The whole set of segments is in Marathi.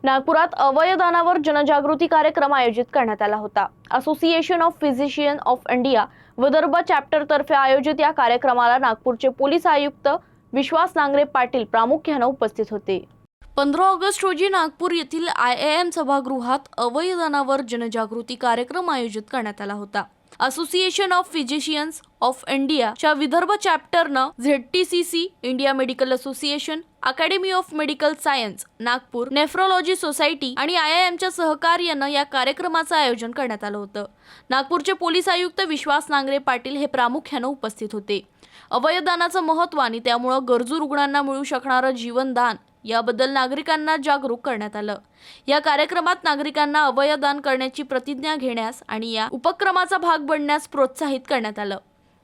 नागपुरात अवयवदानावर जनजागृती कार्यक्रम आयोजित करण्यात आला होता। Association of physician of India Vidarbha chapter तर्फे आयोजित या कार्यक्रमाला नागपूरचे पोलीस आयुक्त विश्वास नांगरे पाटील प्रामुख्याने उपस्थित होते। 15 ऑगस्ट रोजी नागपूर येथील IIM सभागृहात अवयवदानावर जनजागृती कार्यक्रम आयोजित करण्यात आला होता। Association of Physicians of India च्या विदर्भ चॅप्टरनं ZTCC, India Medical Association, Academy of Medical Science, Nagpur Nephrology Society आणि IIM च्या सहकार्यानं या कार्यक्रमाचं आयोजन करण्यात आलं होतं। नागपूरचे पोलीस आयुक्त विश्वास नांगरे पाटील हे प्रामुख्याने उपस्थित होते। अवयवदानाचं महत्त्व आणि त्यामुळे गरजू रुग्णांना मिळू शकणारं जीवनदान याबद्दल नागरिकांना जागरूक करण्यात आलं। या कार्यक्रमात नागरिकांना अवयवदान करण्याची प्रतिज्ञा घेण्यास आणि या उपक्रमाचा भाग बनण्यास प्रोत्साहित करण्यात आलं।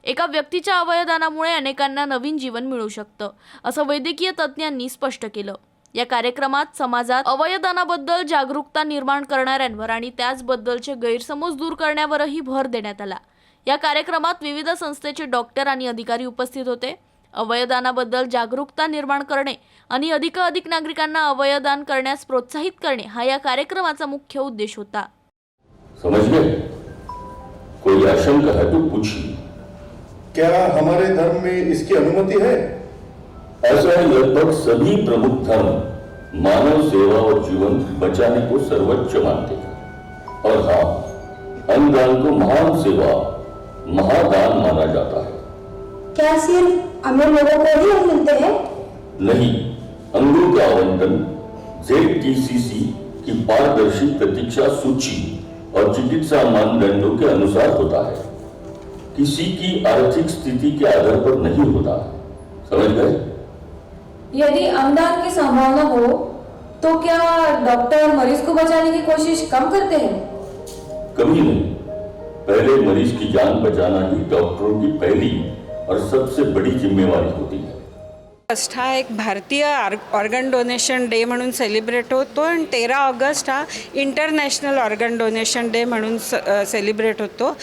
एका व्यक्तीच्या अवयवदानामुळे अनेकांना नवीन जीवन मिळू शकतं, असं वैद्यकीय तज्ज्ञांनी स्पष्ट केलं। या कार्यक्रमात समाजात अवयवदानाबद्दल जागरूकता निर्माण करणाऱ्यांवर आणि त्याचबद्दलचे गैरसमज दूर करण्यावरही भर देण्यात आला। या कार्यक्रमात विविध संस्थेचे डॉक्टर आणि अधिकारी उपस्थित होते। अवयवदानाबद्दल जागरूकता निर्माण करणे आणि अधिकाधिक नागरिकांना अवयवदान करण्यास प्रोत्साहित करणे हा या कार्यक्रमाचा मुख्य उद्देश होता। समझ गए? कोई आशंका है तो पूछिए। क्या हमारे धर्म में इसकी अनुमति है? ऐसा लगभग सभी प्रमुख धर्म मानव सेवा और जीवन बचाने को सर्वोच्च मानते हैं, और हाँ, अन्नदान को महान सेवा, महादान माना जाता है। क्या सिर्फ अमीर लोगों को ही मिलते हैं? नहीं, अंगों का आवंटन ZTCC की पारदर्शी प्रतीक्षा सूची और चिकित्सा मानदंडों के अनुसार होता है, किसी की आर्थिक स्थिति के आधार पर नहीं होता। समझ गए? यदि अंगदान की संभावना हो तो क्या डॉक्टर मरीज को बचाने की कोशिश कम करते हैं? कभी नहीं। पहले मरीज की जान बचाना ही डॉक्टरों की पहली और सबसे बड़ी जिम्मेवारी होती है। ऑगस्ट हा एक भारतीय ऑर्गन डोनेशन डे म्हणून सेलिब्रेट होतो आणि 13 ऑगस्ट हा इंटरनॅशनल ऑर्गन डोनेशन डे म्हणून सेलिब्रेट होतो।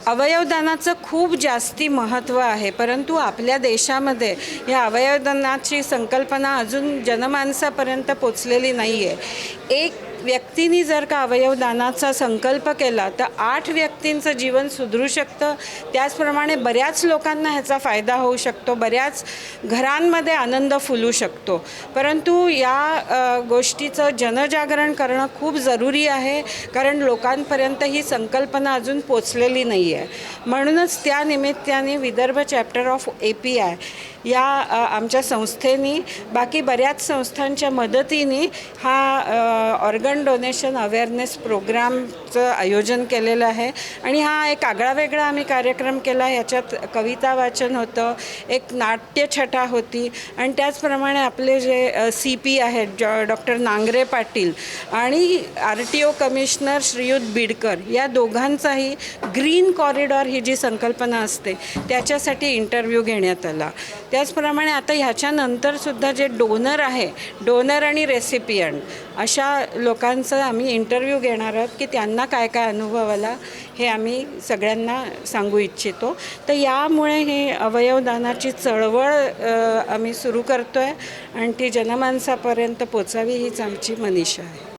अवयवदानाचं खूप जास्ती महत्त्व आहे, परंतु आपल्या देशामध्ये या अवयवदानाची संकल्पना अजून जनमानसापर्यंत पोचलेली नाही आहे। एक व्यक्तीने जर का अवयवदानाचा संकल्प केला तर 8 व्यक्तींचं जीवन सुधरू शकतं। त्याचप्रमाणे बऱ्याच लोकांना ह्याचा फायदा होऊ शकतो, बऱ्याच घरांमध्ये आनंद फुलू शकतो। परंतु या गोष्टीचं जनजागरण करणं खूप जरुरी आहे, कारण लोकांपर्यंत ही संकल्पना अजून पोचलेली नाही आहे। म्हणूनच त्या निमित्ताने विदर्भ चॅप्टर ऑफ API या आमच्या संस्थेने बाकी बऱ्याच संस्थांच्या मदतीने हा ऑर्गन डोनेशन अवेअरनेस प्रोग्रामचं आयोजन केलेलं आहे। आणि हा एक आगळावेगळा आम्ही कार्यक्रम केला। याच्यात कविता वाचन होतं, एक नाट्यछटा होती, आणि त्याचप्रमाणे आपले जे CP आहेत डॉक्टर नांगरे पाटील आणि RTO कमिशनर श्रीयुत बिडकर या दोघांचाही ग्रीन कॉरिडॉर ही जी संकल्पना असते त्याच्यासाठी इंटरव्ह्यू घेण्यात आला। त्याचप्रमाणे आता ह्याच्यानंतर सुद्धा जे डोनर आहे, डोनर आणि रेसिपियंट अशा लोकांचं आम्ही इंटरव्ह्यू घेणार आहोत की त्यांना काय काय अनुभव आला हे आम्ही सगळ्यांना सांगू इच्छितो। तर यामुळे हे अवयवदानाची चळवळ आम्ही सुरू करतो आहे आणि ती जनमानसापर्यंत पोचावी हीच आमची मनीषा आहे।